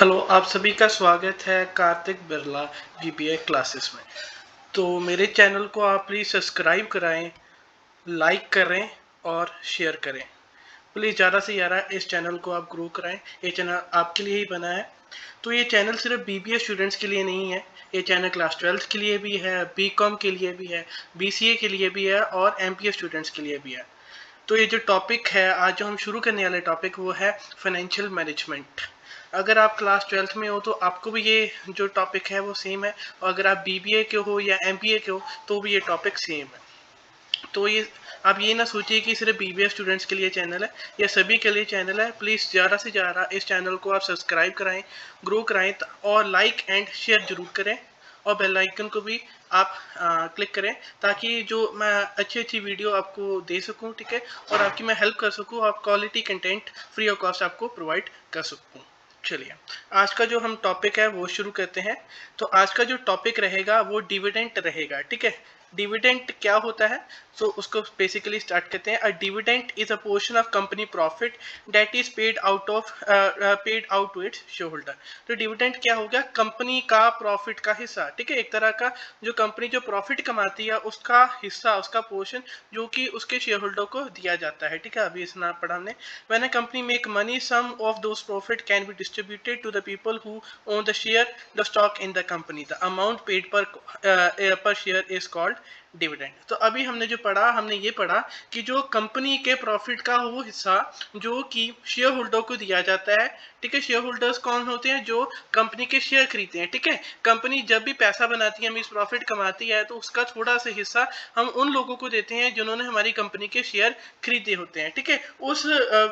Hello, आप सभी का स्वागत है कार्तिक बिरला बीबीए क्लासेस में। तो मेरे चैनल को आप प्लीज़ सब्सक्राइब कराएं, लाइक करें और शेयर करें। प्लीज़ ज़्यादा से ज़्यादा इस चैनल को आप ग्रो कराएं। ये चैनल आपके लिए ही बना है। तो ये चैनल सिर्फ बीबीए स्टूडेंट्स के लिए नहीं है, ये चैनल क्लास 12th के लिए भी है, बीकॉम के लिए भी है, बीसीए के लिए भी है और एमपीए स्टूडेंट्स के लिए भी है। तो ये जो टॉपिक है आज जो हम शुरू करने वाले टॉपिक वो है फाइनेंशियल मैनेजमेंट। अगर आप क्लास 12th में हो तो आपको भी ये जो टॉपिक है वो सेम है, और अगर आप बीबीए के हो या एमबीए के हो तो भी ये टॉपिक सेम है। तो ये आप ये ना सोचिए कि सिर्फ बीबीए स्टूडेंट्स के लिए चैनल है, ये सभी के लिए चैनल है। प्लीज़ ज़्यादा से ज़्यादा इस चैनल को आप सब्सक्राइब कराएं, ग्रो कराएं और लाइक एंड शेयर जरूर करें, और बेल आइकन को भी आप क्लिक करें ताकि जो मैं अच्छी अच्छी वीडियो आपको दे सकूं, ठीक है, और आपकी मैं हेल्प कर सकूं, आप quality content free of cost आपको प्रोवाइड कर सकूं। चलिए, आज का जो हम टॉपिक है वो शुरू करते हैं। तो आज का जो टॉपिक रहेगा वो डिविडेंड रहेगा, ठीक है। डिविडेंड क्या होता है, तो उसको बेसिकली स्टार्ट करते हैं। A dividend is a portion of company profit that is paid out to its share holder. तो डिविडेंड क्या हो गया, कंपनी का प्रॉफिट का हिस्सा, ठीक है, एक तरह का जो कंपनी जो प्रॉफिट कमाती है उसका हिस्सा, उसका पोर्शन जो कि उसके शेयर होल्डर को दिया जाता है, ठीक है। अभी इस नाम पढ़ा हमने। When a company make money, some of those profit can be distributed to the people who own the share the stock in the company. The amount paid per share is called dividend. तो अभी हमने जो पढ़ा, हमने ये पढ़ा कि जो कंपनी के प्रॉफिट का वो हिस्सा जो कि शेयर होल्डर को दिया जाता है, ठीक है। शेयर होल्डर्स कौन होते हैं, जो कंपनी के शेयर खरीदते हैं, ठीक है। कंपनी जब भी पैसा बनाती है, हमें प्रॉफिट कमाती है, तो उसका थोड़ा सा हिस्सा हम उन लोगों को देते हैं जिन्होंने हमारी कंपनी के शेयर खरीदे होते हैं, ठीक है। उस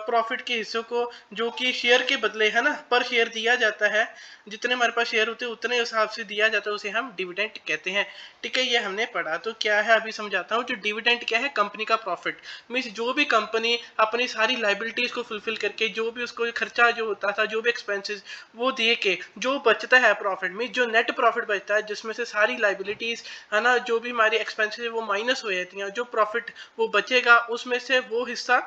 प्रॉफिट के हिस्से को जो कि शेयर के बदले है ना, पर शेयर दिया जाता है, जितने हमारे पास शेयर होते हैं उतने हिसाब से दिया जाता है, उसे हम डिविडेंड कहते हैं, ठीक है। ये हमने पढ़ा। तो क्या है अभी समझाता हूँ। जो डिविडेंड क्या है, कंपनी का प्रॉफिट मीन्स जो भी कंपनी अपनी सारी लाइबिलिटीज को फुलफिल करके, जो भी उसको खर्चा जो होता था, जो भी एक्सपेंसेस वो दे के जो बचता है प्रॉफिट में, जो नेट प्रॉफिट बचता है जिसमें से सारी लाइबिलिटीज है ना, जो भी हमारी एक्सपेंसेस वो माइनस हो जाती हैं, जो प्रॉफिट वो बचेगा उसमें से वो हिस्सा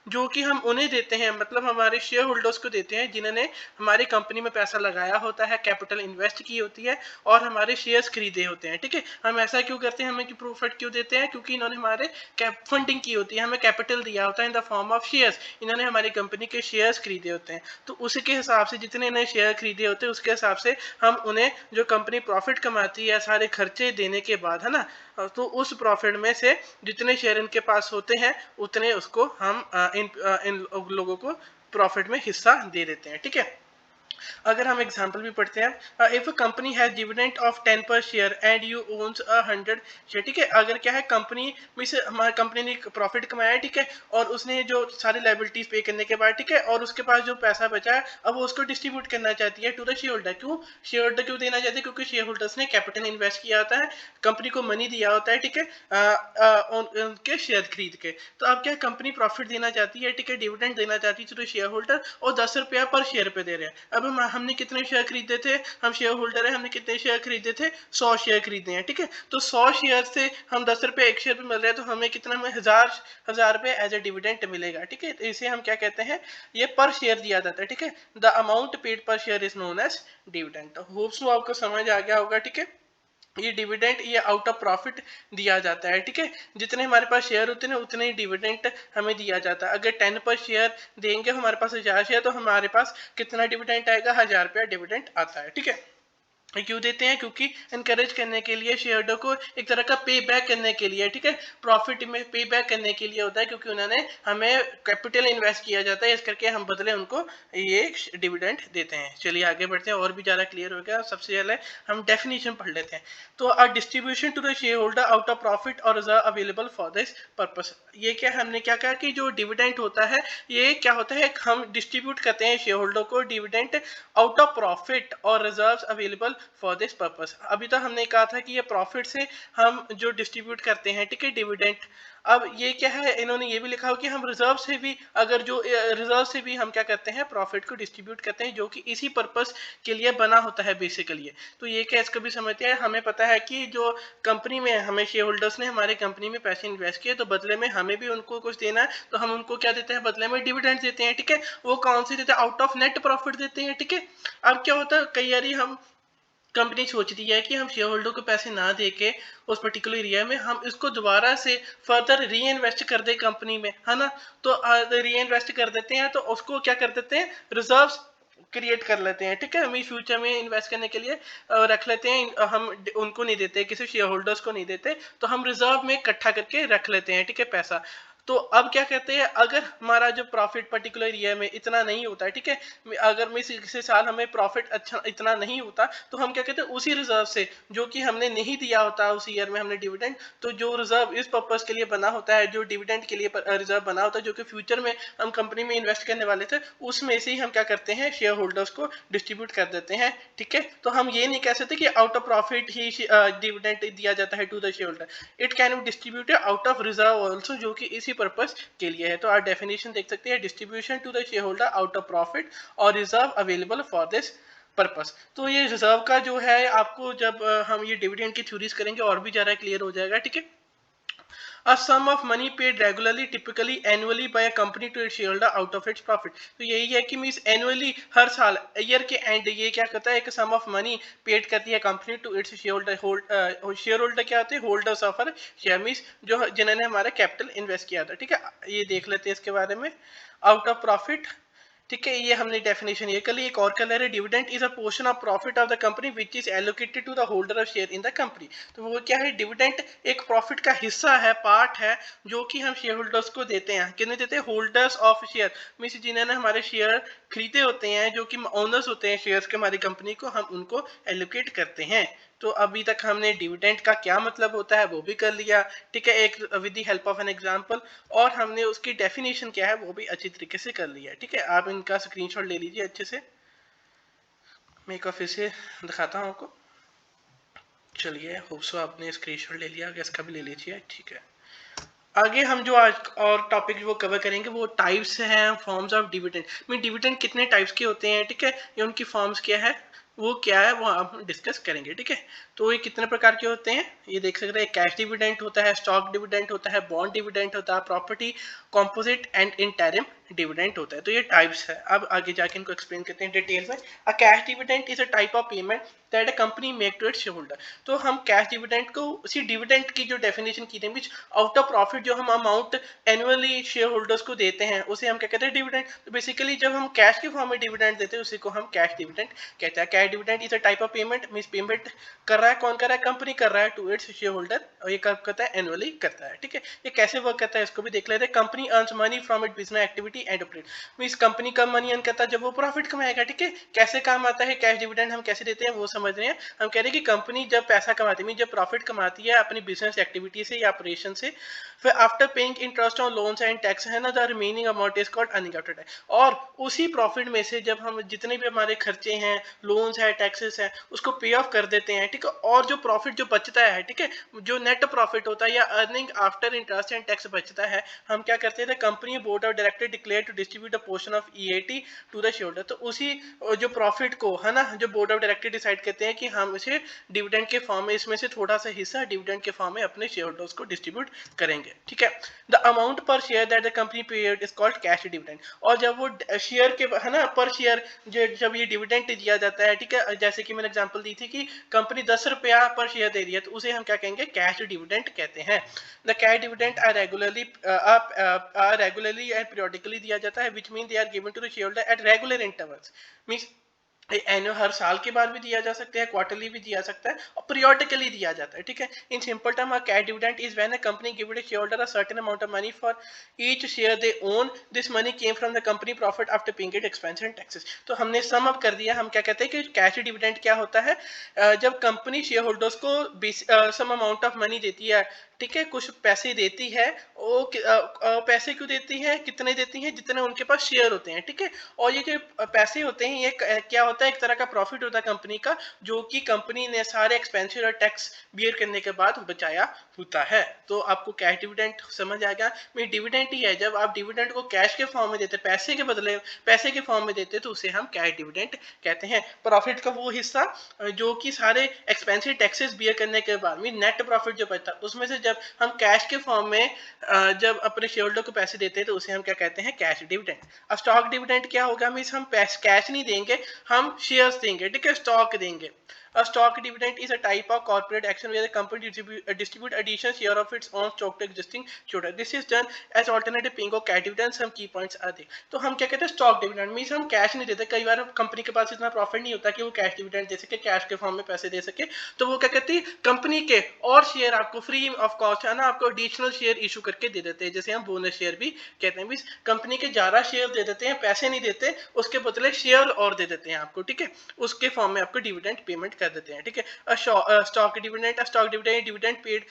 जो कि हम उन्हें देते हैं, मतलब हमारे शेयर होल्डर्स को देते हैं जिन्होंने हमारी कंपनी में पैसा लगाया होता है, कैपिटल इन्वेस्ट की होती है और हमारे शेयर्स खरीदे होते हैं, ठीक है। हम ऐसा क्यों करते हैं, हमें प्रॉफिट क्यों देते हैं, क्योंकि इन्होंने हमारे फंडिंग की होती है, हमें कैपिटल दिया होता है इन द फॉर्म ऑफ शेयर्स, इन्होंने हमारी कंपनी के शेयर्स खरीदे होते हैं। तो उसी के हिसाब से जितने इन्हें शेयर खरीदे होते हैं उसके हिसाब से हम उन्हें, जो कंपनी प्रॉफिट कमाती है सारे खर्चे देने के बाद, है ना, तो उस प्रॉफिट में से जितने शेयर इनके पास होते हैं उतने उसको हम इन लोगों को प्रॉफिट में हिस्सा दे देते हैं, ठीक है। अगर हम एग्जांपल भी पढ़ते हैं, if a company has dividend of 10 per share and you owns 100 share, ठीक है। अगर क्या है, कंपनी में से हमारी कंपनी ने प्रॉफिट कमाया है, ठीक है, और उसने जो सारी लाइबिलिटीज पे करने के बाद, ठीक है, और उसके पास जो पैसा बचा है अब वो उसको डिस्ट्रीब्यूट करना चाहती है टू द शेयर होल्डर। क्यों शेयर होल्डर क्यों देना चाहती है, क्योंकि शेयर होल्डर्स ने कैपिटल इन्वेस्ट किया होता है, कंपनी को मनी दिया होता है, ठीक है, उनके शेयर खरीद के। तो अब क्या कंपनी प्रॉफिट देना चाहती है, ठीक है, डिविडेंड देना चाहती है टू द शेयर होल्डर, और 10 रुपया पर शेयर पे दे रहे हैं। अब हमने कितने शेयर खरीदे थे, हम शेयर होल्डर है, हमने कितने शेयर खरीदे थे, 100 शेयर खरीदे हैं, ठीक है। तो 100 शेयर से हम 10 रुपये एक शेयर पे मिल रहे हैं, तो हमें कितना में हजार रुपये एज ए डिविडेंड मिलेगा, ठीक है। तो इसे हम क्या कहते हैं, ये पर शेयर दिया जाता है, ठीक है। The amount paid per share is known as dividend. Hopes आपको समझ आ गया होगा, ठीक है। ये डिविडेंड ये आउट ऑफ प्रॉफिट दिया जाता है, ठीक है। जितने हमारे पास शेयर होते हैं उतने ही डिविडेंड हमें दिया जाता है। अगर 10 पर शेयर देंगे हमारे पास 1000 शेयर, तो हमारे पास कितना डिविडेंड आएगा, 1000 रुपया डिविडेंड आता है, ठीक है। क्यों देते हैं, क्योंकि इनकरेज करने के लिए, शेयरहोल्डर को एक तरह का पे बैक करने के लिए, ठीक है, प्रॉफिट में पे बैक करने के लिए होता है, क्योंकि उन्होंने हमें कैपिटल इन्वेस्ट किया जाता है, इस करके हम बदले उनको ये डिविडेंड देते हैं। चलिए आगे बढ़ते हैं और भी ज़्यादा क्लियर हो गया। सबसे पहले हम डेफिनेशन पढ़ लेते हैं। तो a distribution to the share holder out of profit और reserve available for this purpose. ये क्या हमने क्या कहा कि जो डिविडेंड होता है ये क्या होता है, हम डिस्ट्रीब्यूट करते हैं शेयर होल्डर को डिविडेंड आउट ऑफ प्रॉफिट और reserves available for this purpose. अभी तो हमने कहा था कि ये प्रॉफिट से हम जो डिस्ट्रीब्यूट करते हैं, ठीक है, डिविडेंड। अब ये क्या है, इन्होंने ये भी लिखा हो कि हम रिजर्व से भी, अगर जो रिजर्व से भी हम क्या करते हैं, प्रॉफिट को डिस्ट्रीब्यूट करते हैं, जो कि इसी पर्पस के लिए बना होता है बेसिकली। तो ये क्या, इसको भी समझते हैं। हमें पता है कि जो कंपनी में हमें शेयर होल्डर्स ने हमारे कंपनी में पैसे इन्वेस्ट किए, तो बदले में हमें भी उनको कुछ देना है, तो हम उनको क्या देते हैं, बदले में डिविडेंड देते हैं, ठीक है। वो कौन से देते हैं, आउट ऑफ नेट प्रॉफिट देते हैं, ठीक है। अब क्या होता है, कई बार हम कंपनी सोचती है कि हम शेयर होल्डर को पैसे ना देके उस पर्टिकुलर एरिया में हम इसको दोबारा से फर्दर री इन्वेस्ट कर दे कंपनी में, है ना। तो री इन्वेस्ट कर देते हैं, तो उसको क्या कर देते हैं, रिजर्व्स क्रिएट कर लेते हैं, ठीक है। हम फ्यूचर में इन्वेस्ट करने के लिए रख लेते हैं। हम उनको नहीं देते, किसी शेयर होल्डर्स को नहीं देते, तो हम रिजर्व में इकट्ठा करके रख लेते हैं, ठीक है, पैसा। तो अब क्या कहते हैं, अगर हमारा जो प्रॉफिट पर्टिकुलर ईयर में इतना नहीं होता है, ठीक है, अगर मैं किसी साल हमें प्रॉफिट अच्छा इतना नहीं होता, तो हम क्या कहते हैं, उसी रिजर्व से जो कि हमने नहीं दिया होता उस ईयर में हमने डिविडेंड, तो जो रिजर्व इस पर्पस के लिए बना होता है, जो डिविडेंड के लिए रिजर्व बना होता है, जो कि फ्यूचर में हम कंपनी में इन्वेस्ट करने वाले थे, उसमें से ही हम क्या करते हैं, शेयर होल्डर्स को डिस्ट्रीब्यूट कर देते हैं, ठीक है। तो हम ये नहीं कह सकते कि आउट ऑफ प्रॉफिट ही डिविडेंड दिया जाता है to the share holder. It can be distributed out of reserve also, जो कि इसी पर्पस के लिए है। तो आप डेफिनेशन देख सकते हैं, distribution to the share holder out of profit और reserve available for this purpose. तो ये रिजर्व का जो है, आपको जब हम ये डिविडेंड की थ्योरीज करेंगे और भी ज्यादा क्लियर हो जाएगा, ठीक है। A sum of money paid regularly, typically annually by a company to its shareholder out of its profit। तो यही है कि मीन्स एनुअली, हर साल ईयर के एंड ये क्या करता है, एक सम ऑफ मनी पेड करती है company to its share holder. Share holder क्या होते हैं, holders of uh share, means जो जिन्होंने हमारा कैपिटल इन्वेस्ट किया था, ठीक है। ये देख लेते हैं इसके बारे में, आउट ऑफ प्रॉफिट, ठीक है। ये हमने डेफिनेशन ये कर ली। एक और कलर है, dividend is a portion of profit of the company which is allocated to the holder of share in the company. तो वो क्या है, डिविडेंड एक प्रॉफिट का हिस्सा है, पार्ट है, जो कि हम शेयर होल्डर्स को देते हैं। किन्हें देते हैं, होल्डर्स ऑफ शेयर, मीन्स जिन्होंने हमारे शेयर खरीदे होते हैं, जो कि ओनर्स होते हैं शेयर्स के हमारी कंपनी को, हम उनको एलोकेट करते हैं। तो अभी तक हमने डिविडेंड का क्या मतलब होता है वो भी कर लिया, ठीक है, एक with the help of an example, और हमने उसकी डेफिनेशन क्या है वो भी अच्छी तरीके से कर लिया है, ठीक है। आप इनका स्क्रीनशॉट ले लीजिए अच्छे से, मैं एक बार फिर से दिखाता हूँ आपको। चलिए, होप सो आपने स्क्रीनशॉट ले लिया, इसका भी ले लीजिए, ठीक है। आगे हम जो आज और टॉपिक वो कवर करेंगे, वो टाइप्स हैं, forms of dividend. Mean dividend कितने टाइप्स के होते हैं, ठीक है, ये उनकी फॉर्म्स क्या है, वो क्या है, वो हम डिस्कस करेंगे, ठीक है। तो ये कितने प्रकार के होते हैं, ये देख सकते हैं। कैश डिविडेंड होता है, स्टॉक डिविडेंड होता है, बॉन्ड डिविडेंड होता है, property composite and interim dividend होता है। तो ये टाइप्स है। अब आगे जाके इनको एक्सप्लेन करते हैं डिटेल में। A cash dividend is a type of payment that a company make to its share holder. तो हम कैश डिविडेंड को, उसी डिविडेंड की जो डेफिनेशन की थी, विच आउट ऑफ प्रॉफिट जो हम अमाउंट एनुअली शेयर होल्डर्स को देते हैं, उसे हम क्या कहते हैं, डिविडेंड। तो बेसिकली जब हम कैश के फॉर्म में डिविडेंड देते हैं, उसी को हम कैश डिविडेंड कहते हैं। Cash dividend is a type of payment, means payment कर रहा है, कौन कर रहा है, कंपनी कर रहा है टू इट्स शेयर होल्डर, और ये कब करता है, एनुअली करता है, ठीक है। ये कैसे वर्क करता है इसको भी देख लेते हैं। Company earns money from it business activity and operate, means company कब मनी अर्न करता है, जब वो प्रॉफिट कमाएगा, ठीक है। कैसे काम आता है कैश डिविडेंड, हम कैसे देते हैं वो समझ रहे हैं। हम कह रहे हैं कि कंपनी जब पैसा कमाती है, जब प्रॉफिट कमाती है अपनी बिजनेस एक्टिविटी से या ऑपरेशन से, फिर after paying interest on loans and tax, है ना, the remaining amount is called earning after tax. और उसी प्रॉफिट में से जब हम जितने भी हमारे खर्चे हैं, लोन्स है, टैक्सेस है, उसको पे ऑफ कर देते हैं, ठीक है। और जो प्रॉफिट जो बचता है, ठीक है, जो नेट प्रॉफिट होता है या earning after interest and tax बचता है, हम क्या करते हैं, company board of director declare to distribute a portion of EAT to the share holder. तो उसी जो प्रॉफिट को, है ना, जो बोर्ड ऑफ डायरेक्टर डिसाइड करते हैं कि हम इसे डिविडेंड के फॉर्म में, इसमें से थोड़ा सा हिस्सा डिविडेंड के फॉर्म में अपने शेयर होल्डर्स को डिस्ट्रीब्यूट करेंगे, ठीक है। द अमाउंट पर share that the company paid is called cash dividend. और जब वो शेयर के, है ना, पर शेयर जब ये डिविडेंड दिया जाता है, ठीक है, जैसे कि मैंने एग्जांपल दी थी कि कंपनी 10 रुपया पर शेयर दे रही है, तो उसे हम क्या कहेंगे, कैश डिविडेंड कहते हैं। The cash dividend are regularly and periodically दिया जाता है, which mean they are given to the share holder at regular intervals. Means annual, हर साल के बाद भी दिया जा सकता है, क्वार्टरली भी दिया सकता है, और पीरियोडिकली दिया जाता है, ठीक है। In simple term, a cash dividend is when a company give it share holder a certain amount of money for each share they own. This money came from the company profit after paying it expense and taxes. तो हमने sum up कर दिया। हम क्या कहते हैं कि cash dividend क्या होता है, जब कंपनी शेयर होल्डर्स को सम अमाउंट ऑफ मनी देती है, ठीक है, कुछ पैसे देती है, वो पैसे क्यों देती है, कितने देती है, जितने उनके पास शेयर होते हैं, ठीक है। और ये जो पैसे होते हैं ये क्या होता है, एक तरह का प्रॉफिट होता है कंपनी का, जो कि कंपनी ने सारे एक्सपेंसिव और टैक्स बियर करने के बाद बचाया होता है। तो आपको कैश डिविडेंड समझ आ गया, मैं डिविडेंड ही है, जब आप डिविडेंड को कैश के फॉर्म में देते, पैसे के बदले पैसे के फॉर्म में देते, तो उसे हम कैश डिविडेंड कहते हैं। प्रॉफिट का वो हिस्सा जो कि सारे एक्सपेंसिव टैक्सेस बियर करने के बाद में नेट प्रॉफिट जो बचता, उसमें से जब हम कैश के फॉर्म में जब अपने शेयर होल्डर को पैसे देते हैं, तो उसे हम क्या कहते हैं, कैश डिविडेंड। अब स्टॉक डिविडेंड क्या होगा, मींस हम कैश नहीं देंगे, हम शेयर्स देंगे, ठीक है, स्टॉक देंगे। A stock dividend is a type of corporate action where the company distribute additional share of its own stock to existing shareholder. This is done as alternative paying of cash dividends. Some key points are there. तो हम क्या कहते हैं, stock dividend means हम cash नहीं देते। कई बार company के पास इतना प्रॉफिट नहीं होता कि वो कैश डिविडेंड दे सके, कैश के फॉर्म में पैसे दे सके, तो वो क्या कहती है, कंपनी के और शेयर आपको फ्री ऑफ कॉस्ट है ना, आपको एडिशनल शेयर इशू करके दे देते हैं, जैसे हम बोनस शेयर भी कहते हैं। मीन्स कंपनी के ज्यादा शेयर दे देते हैं, पैसे नहीं देते, उसके बदले शेयर और दे देते हैं आपको, ठीक है, उसके फॉर्म में आपको डिविडेंड पेमेंट कर देते हैं, ठीक है। Stock dividend dividend paid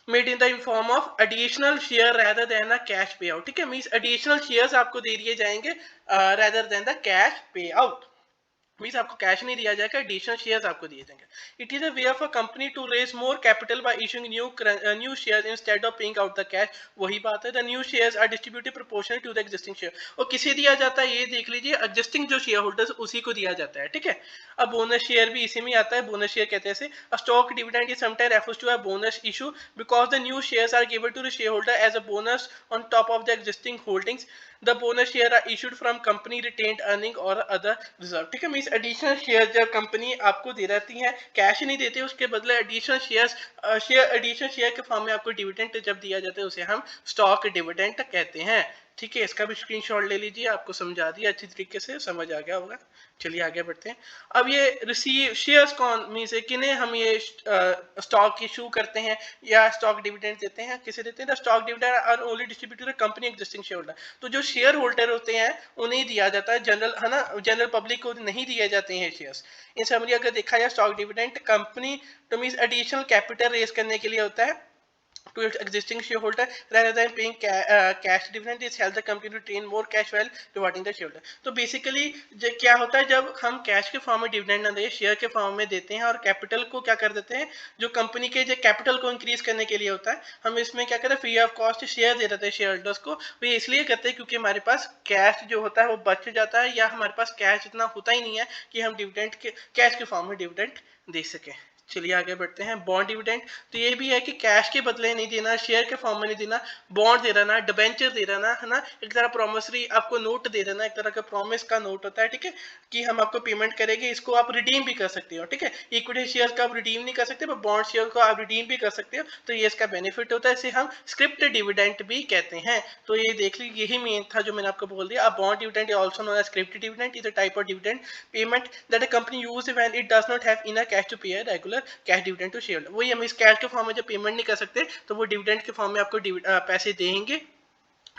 made in the form of additional share rather than a cash payout, ठीक है, मींस एडिशनल शेयर्स आपको दे दिए जाएंगे rather than the cash payout, means आपको कैश नहीं दिया जाएगा, एडिशनल शेयर्स आपको दिए जाएंगे। It is a way of a company to raise more capital by issuing new shares instead of paying out the cash. वही बात है, the new shares are distributed proportional to the existing share. और किसे दिया जाता है, ये देख लीजिए, एग्जिस्टिंग जो शेयर होल्डर्स उसी को दिया जाता है, ठीक है। अब बोनस शेयर भी इसी में आता है, बोनस शेयर कहते हैं इसे। A stock dividend is sometimes refers to a bonus issue because the new shares are given to the share holder as a bonus on top of the existing holdings. The bonus share are issued from company retained earning और other reserve, ठीक है, means additional share जब company आपको दे रहती है, cash नहीं देते, उसके बदले एडिशनल एडिशनल शेयर के फॉर्म में आपको डिविडेंड जब दिया जाता है, उसे हम स्टॉक डिविडेंड कहते हैं, ठीक है। इसका भी स्क्रीनशॉट ले लीजिए, आपको समझा दिया अच्छी तरीके से, समझ आ गया होगा। चलिए आगे बढ़ते हैं। अब ये रिसीव शेयर्स कौन मीन से किन्हें हम ये स्टॉक इशू करते हैं या स्टॉक डिविडेंड देते हैं, किसे देते हैं, the stock dividend are only distributed to the company existing share holder. तो जो शेयर होल्डर होते हैं उन्हें दिया जाता है, जनरल है ना, जनरल पब्लिक को नहीं दिए जाते हैं शेयर्स। इन समरी अगर देखा जाए, स्टॉक डिविडेंड कंपनी तो मीन एडिशनल कैपिटल रेज करने के लिए होता है to its existing shareholder rather than paying cash dividend. This helps the company to retain more cash while rewarding the shareholder. तो बेसिकली क्या होता है, जब हम कैश के फॉर्म में डिविडेंड ना दें, शेयर के फॉर्म में देते हैं, और कैपिटल को क्या कर देते हैं, जो कंपनी के जो कैपिटल को इंक्रीज करने के लिए होता है, हम इसमें क्या करते हैं, फ्री ऑफ कॉस्ट शेयर दे देते हैं शेयर होल्डर्स को। वो ये इसलिए करते हैं क्योंकि हमारे पास कैश जो होता है वो बच जाता है, या हमारे पास कैश इतना होता ही नहीं है कि हम डिविडेंड के कैश के फॉर्म में डिविडेंड दे सकें। चलिए आगे बढ़ते हैं। बॉन्ड डिविडेंड, तो ये भी है कि कैश के बदले नहीं देना, शेयर के फॉर्म में नहीं देना, बॉन्ड दे देना, डिबेंचर दे देना, है ना, एक तरह प्रॉमिसरी आपको नोट दे देना, एक तरह का प्रॉमिस का नोट होता है, ठीक है, कि हम आपको पेमेंट करेंगे, इसको आप रिडीम भी कर सकते हो, ठीक है। इक्विटी शेयर का आप रिडीम नहीं कर सकते, पर बॉन्ड शेयर को आप रिडीम भी कर सकते हो, तो ये इसका बेनिफिट होता है, इसे हम स्क्रिप्ट डिविडेंड भी कहते हैं। तो ये देख लीजिए, यही मेन था जो मैंने आपको बोल दिया। अब bond dividend also known as script dividend is a type of dividend payment that a company use when it does not have enough cash to pay a regular cash dividend to share. वही हम इस cash के form में जब payment नहीं कर सकते, तो वो डिविडेंड के फॉर्म में आपको पैसे देंगे,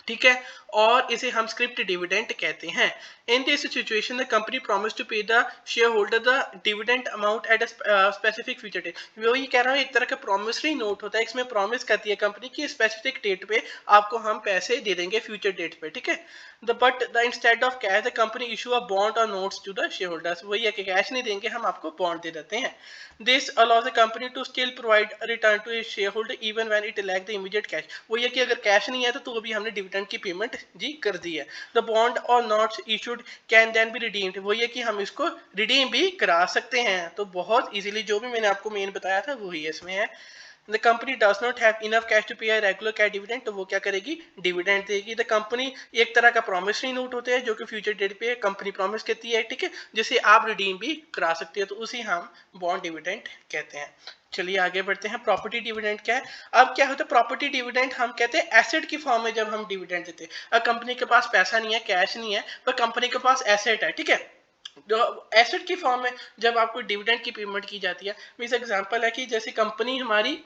ठीक है, और इसे हम स्क्रिप्ट डिविडेंड कहते हैं। In this situation the company promise to pay the share holder the dividend amount at a specific future date. वही कह रहा हूँ, एक तरह का प्रॉमिसरी नोट होता है, इसमें प्रॉमिस करती है कंपनी की स्पेसिफिक डेट पे आपको हम पैसे दे देंगे, फ्यूचर डेट पे, ठीक है। But the instead of cash the company issue a bond और notes to the share holders. वही है कि कैश नहीं देंगे, हम आपको बॉन्ड दे देते हैं। This allows the company to still provide return to its share holder even when it lack the immediate cash. वही है कि अगर कैश नहीं है तो भी हमने डिविडेंड की पेमेंट जी कर दी है। द बॉन्ड और notes issued can then be redeemed. वही है कि हम इसको रिडीम भी करा सकते हैं। तो बहुत इजीली जो भी मैंने आपको मेन बताया था वही इसमें है। The company does not have enough cash to pay a regular cash dividend, तो वो क्या करेगी, डिविडेंड देगी। द कंपनी एक तरह का प्रॉमिसरी नोट होते हैं जो कि फ्यूचर डेट पे कंपनी प्रॉमिस करती है, ठीक है, जिसे आप रिडीम भी करा सकते हो, तो उसी हम बॉन्ड डिविडेंड कहते हैं। चलिए आगे बढ़ते हैं। प्रॉपर्टी डिविडेंड क्या है। अब क्या होता है, प्रॉपर्टी डिविडेंड हम कहते हैं एसेट की फॉर्म में जब हम डिविडेंड देते हैं। अब कंपनी के पास पैसा नहीं है, कैश नहीं है, पर कंपनी के पास एसेट है, ठीक है, जो एसेट की फॉर्म में जब आपको डिविडेंड की पेमेंट की जाती है, मींस एग्जांपल है कि जैसे कंपनी हमारी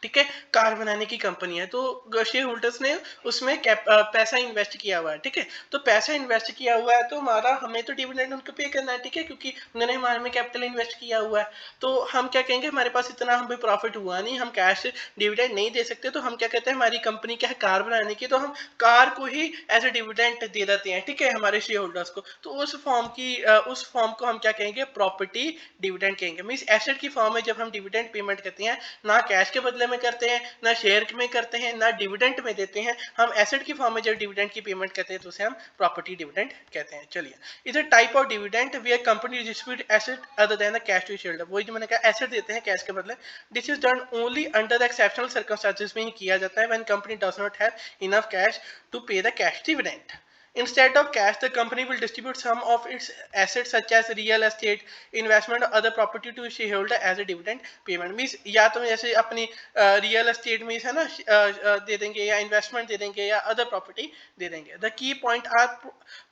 ठीक है, कार बनाने की कंपनी है, तो शेयर होल्डर्स ने उसमें पैसा इन्वेस्ट किया हुआ है, ठीक है। तो पैसा इन्वेस्ट किया हुआ है तो हमारा हमें तो डिविडेंड उनको पे करना है, ठीक है, क्योंकि उन्होंने हमारे में कैपिटल इन्वेस्ट किया हुआ है। तो हम क्या कहेंगे, हमारे पास इतना हमें प्रॉफिट हुआ नहीं, हम कैश डिविडेंड नहीं दे सकते, तो हम क्या कहते हैं, हमारी कंपनी क्या है कार बनाने की, तो हम कार को ही एज ए डिविडेंड दे देते हैं, ठीक है, हमारे शेयर होल्डर्स को। तो उस फॉर्म को हम क्या कहेंगे, प्रॉपर्टी डिविडेंड कहेंगे। मींस एसेट की फॉर्म में जब हम डिविडेंड पेमेंट करते हैं, ना कैश के बदले में करते हैं, ना शेयर में करते हैं, ना डिविडेंड में देते हैं, हम एसेट की फॉर्म में जब डिविडेंड की पेमेंट करते हैं तो उसे हम प्रॉपर्टी डिविडेंड कहते हैं। चलिए, is a type of dividend where company distribute asset other than the cash to shareholder. वही जो मैंने कहा, एसेट देते हैं कैश के बदले। This is done only under the exceptional circumstances में ही किया जाता है, when company does not have enough cash to pay the cash dividend. Instead of cash, the company will distribute some of its assets such as real estate, investment or other property to shareholder as a dividend payment. Means या तो जैसे अपनी real estate में है ना दे देंगे, या investment दे देंगे, या अदर प्रॉपर्टी दे देंगे। The key point are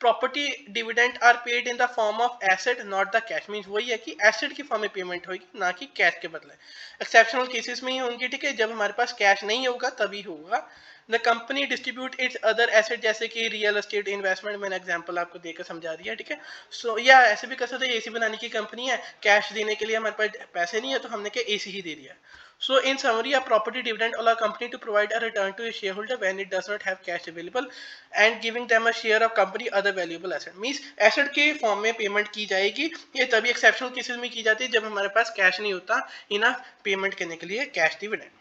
property dividend are paid in the form of asset not the cash. Means वही है कि एसेट की फॉर्म में पेमेंट होगी, ना कि कैश के बदले। एक्सेप्शनल केसेस में ही होंगी, ठीक है, जब हमारे पास कैश नहीं होगा तभी होगा। The company distribute it's other asset, जैसे कि रियल एस्टेट, इन्वेस्टमेंट, मैंने एग्जांपल आपको देकर समझा दिया, ठीक है। सो या ऐसे भी कर सकते हैं, एसी बनाने की कंपनी है, कैश देने के लिए हमारे पास पैसे नहीं है, तो हमने क्या एसी ही दे दिया। So in summary, a property dividend allow a company to provide a return to a shareholder when it does not have cash available and giving them a share of company other valuable asset. Means asset के form में payment की जाएगी, ये तभी exceptional cases में की जाती है जब हमारे पास कैश नहीं होता इनफ पेमेंट करने के लिए कैश डिविडेंड।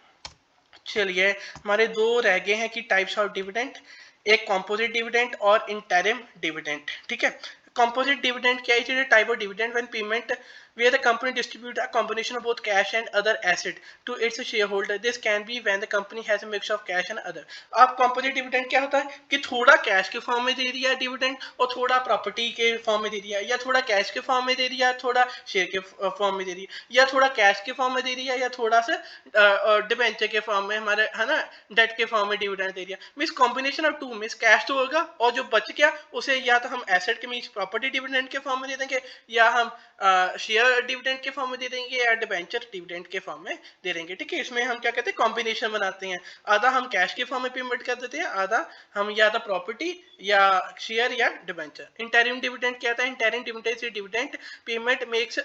चलिए, हमारे दो रह गए हैं कि टाइप्स ऑफ डिविडेंड, एक कॉम्पोजिट डिविडेंड और इंटरिम डिविडेंड, ठीक है। कॉम्पोजिट डिविडेंड क्या है, type of dividend when payment where the company distribute a combination of both cash and other asset to its shareholder. This can be when the company has a mix of cash and other. अब composite dividend क्या होता है कि थोड़ा cash के form में दे दिया dividend, और थोड़ा प्रॉपर्टी के फॉर्म में दे दिया, या थोड़ा कैश के फॉर्म में दे दिया, थोड़ा शेयर के फॉर्म में दे दिया, या थोड़ा कैश के फॉर्म में दे दिया, या थोड़ा सा डिबेंचर के फॉर्म में, हमारे है ना डेट के फॉर्म में डिविडेंड दे दिया। Means combination of two, means cash तो होगा और जो बच गया उसे या तो हम एसेट के मीन्स प्रॉपर्टी डिविडेंड के फॉर्म में दे देंगे, या हम शेयर डिविडेंड के फॉर्म में दे देंगे, या डिबेंचर डिविडेंड के फॉर्म में दे देंगे, ठीक है। इसमें हम क्या कहते हैं, कॉम्बिनेशन बनाते हैं, आधा हम कैश के फॉर्म में पेमेंट कर देते हैं, आधा हम या तो प्रॉपर्टी या शेयर या डिबेंचर। इंटरिम डिविडेंड क्या होता है, interim dividend payment makes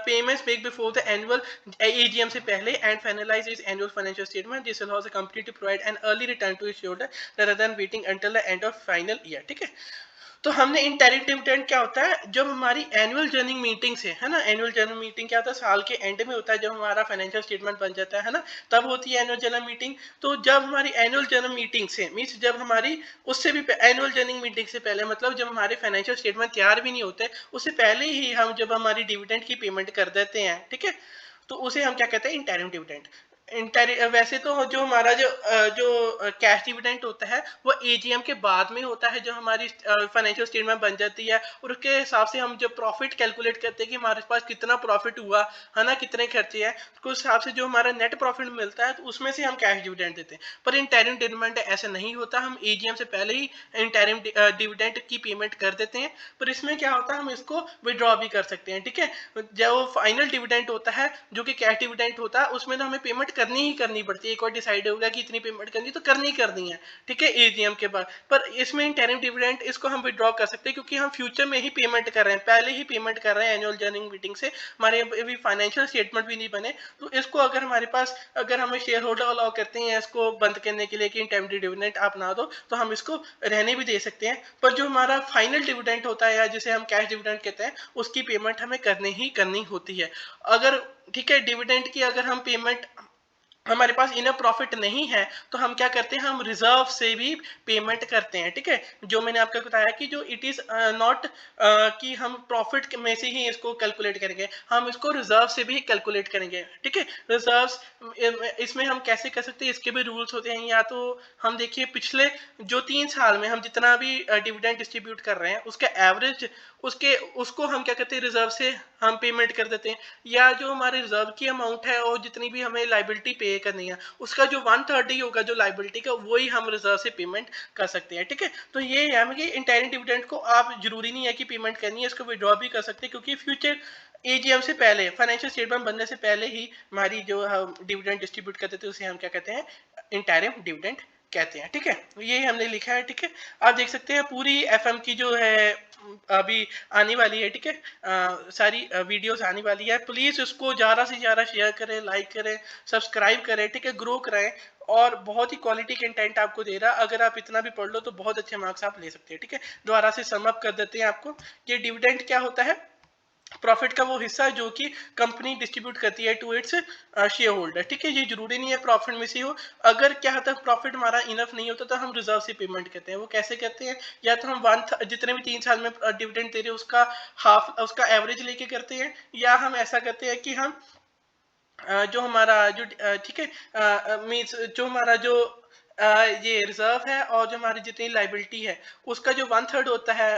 payments made before the annual AGM से पहले and finalize its annual financial statement. This allows the company to provide an early return to its shareholder rather than waiting until the end of final year, ठीक है। तो हमने interim dividend क्या होता है, जब हमारी एनुअल जर्निंग मीटिंग से, है ना, एनुअल जर्नल मीटिंग क्या होता है, साल के एंड में होता है, जब हमारा फाइनेंशियल स्टेटमेंट बन जाता है ना, तब होती है एनुअल जर्नल मीटिंग। तो जब हमारी एनुअल जर्नल मीटिंग से मीन्स जब हमारी उससे भी एनुअल जर्निंग मीटिंग से पहले, मतलब जब हमारे फाइनेंशियल स्टेटमेंट तैयार भी नहीं होते, उससे पहले ही हम जब हमारी डिविडेंड की पेमेंट कर देते हैं, ठीक है, तो उसे हम क्या कहते हैं, इंटरिम डिविडेंड। वैसे तो जो हमारा जो कैश डिविडेंड होता है वो एजीएम के बाद में होता है, जो हमारी फाइनेंशियल स्टेटमेंट बन जाती है, और उसके हिसाब से हम जो प्रॉफिट कैलकुलेट करते हैं कि हमारे पास कितना प्रॉफिट हुआ है ना, कितने खर्चे हैं, उस हिसाब से जो हमारा नेट प्रॉफिट मिलता है तो उसमें से हम कैश डिविडेंड देते हैं। पर इंटरिम डिविडेंड ऐसा नहीं होता, हम एजीएम से पहले ही इंटरिम डिविडेंड की पेमेंट कर देते हैं। पर इसमें क्या होता है, हम इसको विड्रॉ भी कर सकते हैं, ठीक है। जो फाइनल डिविडेंड होता है जो कि कैश डिविडेंड होता है, उसमें तो हमें पेमेंट करनी ही करनी पड़ती है, एक बार डिसाइड होगा कि इतनी पेमेंट करनी तो करनी है, ठीक है, एजीएम के बाद। पर इसमें इंटरिम डिविडेंड इसको हम विड्रॉ कर सकते हैं, क्योंकि हम फ्यूचर में ही पेमेंट कर रहे हैं, पहले ही पेमेंट कर रहे हैं एनुअल जर्निंग मीटिंग से, हमारे अभी फाइनेंशियल स्टेटमेंट भी नहीं बने, तो इसको अगर हमारे पास अगर हमें शेयर होल्डर अलाउ करते हैं इसको बंद करने के लिए कि इंटरिम डिविडेंड आप ना दो, तो हम इसको रहने भी दे सकते हैं। पर जो हमारा फाइनल डिविडेंड होता है, या जिसे हम कैश डिविडेंड कहते हैं, उसकी पेमेंट हमें करनी होती है। अगर, ठीक है, डिविडेंड की अगर हम पेमेंट, हमारे पास इनफ प्रॉफिट नहीं है, तो हम क्या करते हैं, हम रिजर्व से भी पेमेंट करते हैं, ठीक है। जो मैंने आपको बताया कि जो इट इज नॉट कि हम प्रॉफिट में से ही इसको कैलकुलेट करेंगे, हम इसको रिजर्व से भी कैलकुलेट करेंगे, ठीक है। रिजर्व्स इसमें हम कैसे कर सकते हैं, इसके भी रूल्स होते हैं। या तो हम देखिए पिछले जो 3 साल में हम जितना भी डिविडेंड डिस्ट्रीब्यूट कर रहे हैं, उसका एवरेज उसके उसको हम क्या करते हैं, रिजर्व से हम पेमेंट कर देते हैं, या जो हमारे रिजर्व की अमाउंट है और जितनी भी हमें लाइबिलिटी पे करनी है उसका जो 1/3 ही होगा जो लाइबिलिटी का, वही हम रिजर्व से पेमेंट कर सकते हैं। ठीक है, तो ये है कि इंटरिम डिविडेंड को आप जरूरी नहीं है कि पेमेंट करनी है, इसको विड्रॉ भी कर सकते हैं, क्योंकि फ्यूचर एजीएम से पहले, फाइनेंशियल स्टेटमेंट बनने से पहले ही हमारी जो हम डिविडेंड डिस्ट्रीब्यूट करते थे उसे हम क्या कहते हैं, इंटरिम डिविडेंड कहते हैं। ठीक है, ये हमने लिखा है। ठीक है, आप देख सकते हैं पूरी एफएम की जो है अभी आने वाली है। ठीक है, सारी वीडियोस आने वाली है, प्लीज उसको ज़्यादा से ज़्यादा शेयर करें, लाइक करें, सब्सक्राइब करें। ठीक है, ग्रो कराएं, और बहुत ही क्वालिटी कंटेंट आपको दे रहा। अगर आप इतना भी पढ़ लो तो बहुत अच्छे मार्क्स आप ले सकते हैं। ठीक है, दोबारा से सम अप कर देते हैं आपको। ये डिविडेंड क्या होता है, प्रॉफिट का वो हिस्सा जो कि कंपनी डिस्ट्रीब्यूट करती है टू इट्स शेयर होल्डर। ठीक है, ये जरूरी नहीं है प्रॉफिट में से हो, अगर क्या होता है प्रॉफिट हमारा इनफ नहीं होता तो हम रिजर्व से पेमेंट करते हैं। वो कैसे करते हैं, या तो हम जितने भी 3 साल में डिविडेंड दे रहे हैं उसका हाफ, उसका एवरेज लेके करते हैं, या हम ऐसा करते हैं कि हम जो हमारा जो ठीक है मीन्स जो हमारा जो ये रिजर्व है और जो हमारी जितनी लाइबिलिटी है उसका जो 1/3 होता है,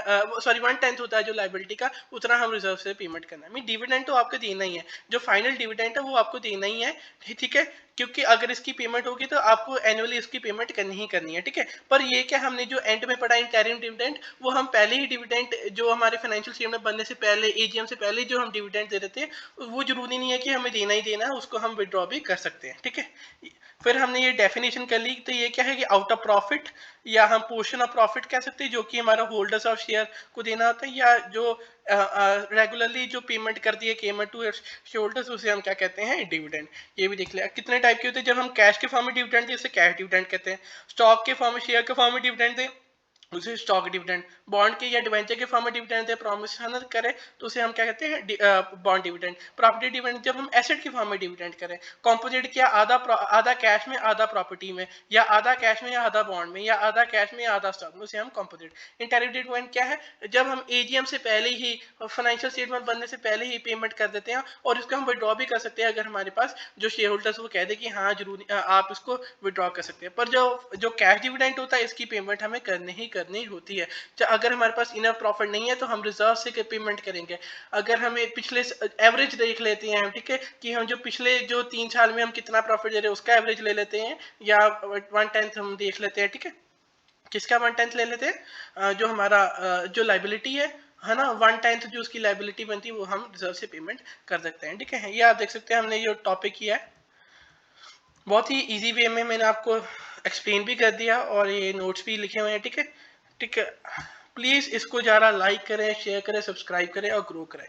सॉरी 1/10 होता है जो लाइबिलिटी का, उतना हम रिजर्व से पेमेंट करना है। मीन डिविडेंड तो आपको देना ही है, जो फाइनल डिविडेंड है वो आपको देना ही है। ठीक है, क्योंकि अगर इसकी पेमेंट होगी तो आपको एनुअली इसकी पेमेंट करनी ही करनी है। ठीक है, पर ये क्या हमने जो एंड में पढ़ा इंटरिम डिविडेंड, वो हम पहले ही डिविडेंड जो हमारे फाइनेंशियल स्टेटमेंट बनने से पहले, एजीएम से पहले जो हम डिविडेंड दे देते हैं, वो जरूरी नहीं है कि हमें देना ही देना है, उसको हम विड्रॉ भी कर सकते हैं। ठीक है, फिर हमने ये डेफिनेशन कर ली, तो ये क्या है कि आउट ऑफ प्रॉफिट, या हम पोर्शन ऑफ प्रॉफिट कह सकते हैं, जो कि हमारा होल्डर्स ऑफ शेयर को देना होता है, या जो रेगुलरली जो पेमेंट कर दिए पेमेंट टू शेयर होल्डर्स, उसे हम क्या कहते हैं, डिविडेंड। ये भी देख लिया कितने टाइप के होते हैं। जब हम कैश के फॉर्म में डिविडेंड दें उसे कैश डिविडेंड कहते हैं, स्टॉक के फॉर्म में, शेयर के फॉर्म में डिविडेंड दें उसे स्टॉक डिविडेंड, बॉन्ड के या डिवेंचर के फॉर्म में डिविडेंड दे प्रॉमिस करें तो उसे हम क्या कहते हैं, बॉन्ड डिविडेंड। प्रॉपर्टी डिविडेंड जब हम एसेट के फॉर्म में डिविडेंड करें, कॉम्पोजिट किया आधा कैश में आधा प्रॉपर्टी में, या आधा कैश में या आधा बॉन्ड में, या आधा कैश में या आधा स्टॉक में, उसे हम कॉम्पोजिट। इंटरिम डिविडेंड क्या है, जब हम एजीएम से पहले ही, फाइनेंशियल स्टेटमेंट बनने से पहले ही पेमेंट कर देते हैं, और इसको हम विड्रॉ भी कर सकते हैं अगर हमारे पास जो शेयर होल्डर्स वो कह दे कि हाँ जरूरी आप इसको विड्रॉ कर सकते हैं। पर जो कैश डिविडेंड होता है इसकी पेमेंट हमें करनी होती है। अगर हमारे पास इनफ प्रॉफिट नहीं है तो हम रिजर्व से पेमेंट करेंगे। अगर हमें पिछले एवरेज देख लेते हैं, ठीक है, कि हम जो पिछले जो 3 साल में हम कितना प्रॉफिट दे रहे हैं उसका एवरेज ले लेते हैं, या 1/10 हम देख लेते हैं। ठीक है, किसका 1/10 ले लेते हैं, जो हमारा जो लाइबिलिटी है ना, 1/10 जो उसकी लाइबिलिटी बनती है वो हम रिजर्व से पेमेंट कर सकते हैं। ठीक है, ये आप देख सकते हैं हमने ये टॉपिक किया है, बहुत ही इजी वे में मैंने आपको एक्सप्लेन भी कर दिया, और ये नोट्स भी लिखे हुए हैं। ठीक है, ठीक है, प्लीज़ इसको ज़्यादा लाइक करें, शेयर करें, सब्सक्राइब करें और ग्रो करें।